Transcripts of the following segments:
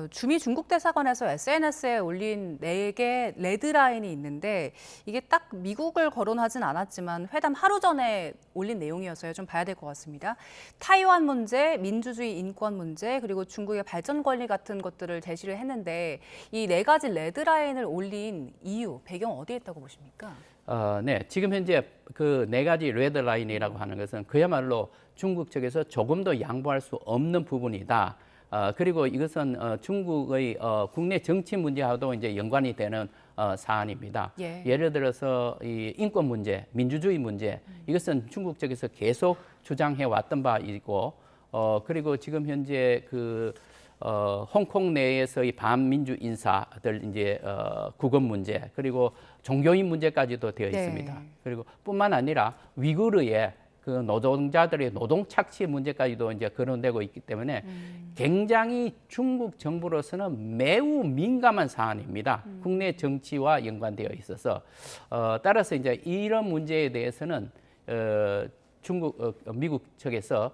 주미 중국 대사관에서 SNS에 올린 4개 레드라인이 있는데 이게 딱 미국을 거론하진 않았지만 회담 하루 전에 올린 내용이어서요. 좀 봐야 될 것 같습니다. 타이완 문제, 민주주의 인권 문제, 그리고 중국의 발전 권리 같은 것들을 제시를 했는데 이 4가지 레드라인을 올린 이유, 배경 어디에 있다고 보십니까? 네. 지금 현재 그 4가지 레드라인이라고 하는 것은 그야말로 중국 측에서 조금 더 양보할 수 없는 부분이다. 그리고 이것은 중국의 국내 정치 문제와도 이제 연관이 되는 사안입니다. 예. 예를 들어서 이 인권 문제, 민주주의 문제, 이것은 중국 측에서 계속 주장해 왔던 바이고, 그리고 지금 현재 홍콩 내에서의 반민주 인사들 이제 구금 문제, 그리고 종교인 문제까지도 되어 있습니다. 네. 그리고 뿐만 아니라 위구르의 그 노동자들의 노동 착취 문제까지도 이제 거론되고 있기 때문에 굉장히 중국 정부로서는 매우 민감한 사안입니다. 국내 정치와 연관되어 있어서 따라서 이제 이런 문제에 대해서는 미국 측에서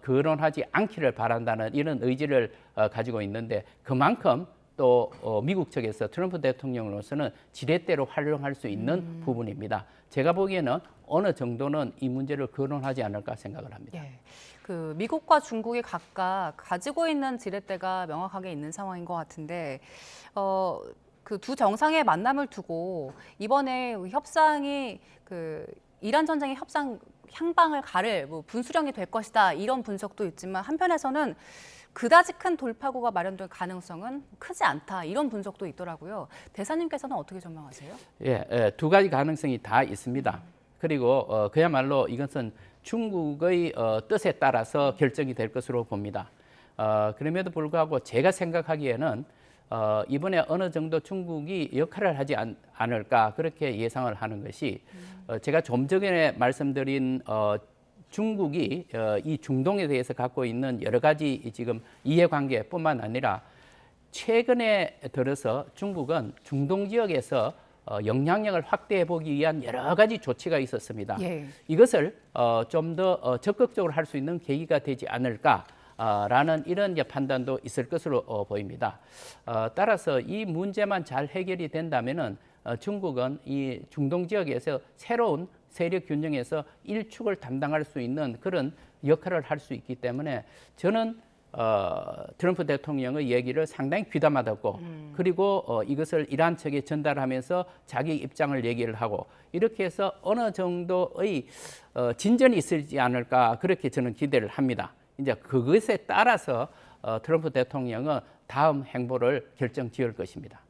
거론하지 않기를 바란다는 이런 의지를 가지고 있는데 그만큼 또 미국 측에서 트럼프 대통령으로서는 지렛대로 활용할 수 있는 부분입니다. 제가 보기에는 어느 정도는 이 문제를 거론하지 않을까 생각을 합니다. 예. 미국과 중국이 각각 가지고 있는 지렛대가 명확하게 있는 상황인 것 같은데 그 두 정상의 만남을 두고 이번에 협상이 이란 전쟁의 협상 향방을 가를 분수령이 될 것이다 이런 분석도 있지만 한편에서는 그다지 큰 돌파구가 마련될 가능성은 크지 않다 이런 분석도 있더라고요. 대사님께서는 어떻게 전망하세요? 예, 2가지 가능성이 다 있습니다. 그리고 그야말로 이것은 중국의 뜻에 따라서 결정이 될 것으로 봅니다. 그럼에도 불구하고 제가 생각하기에는 이번에 어느 정도 중국이 역할을 하지 않을까 그렇게 예상을 하는 것이 제가 좀 전에 말씀드린 중국이 이 중동에 대해서 갖고 있는 여러 가지 지금 이해관계뿐만 아니라 최근에 들어서 중국은 중동 지역에서 영향력을 확대해 보기 위한 여러 가지 조치가 있었습니다. 예. 이것을 좀 더 적극적으로 할 수 있는 계기가 되지 않을까라는 이런 판단도 있을 것으로 보입니다. 따라서 이 문제만 잘 해결이 된다면은 중국은 이 중동 지역에서 새로운 세력 균형에서 일축을 담당할 수 있는 그런 역할을 할 수 있기 때문에 저는 트럼프 대통령의 얘기를 상당히 귀담아듣고 그리고 이것을 이란 측에 전달하면서 자기 입장을 얘기를 하고 이렇게 해서 어느 정도의 진전이 있지 않을까 그렇게 저는 기대를 합니다. 이제 그것에 따라서 트럼프 대통령은 다음 행보를 결정 지을 것입니다.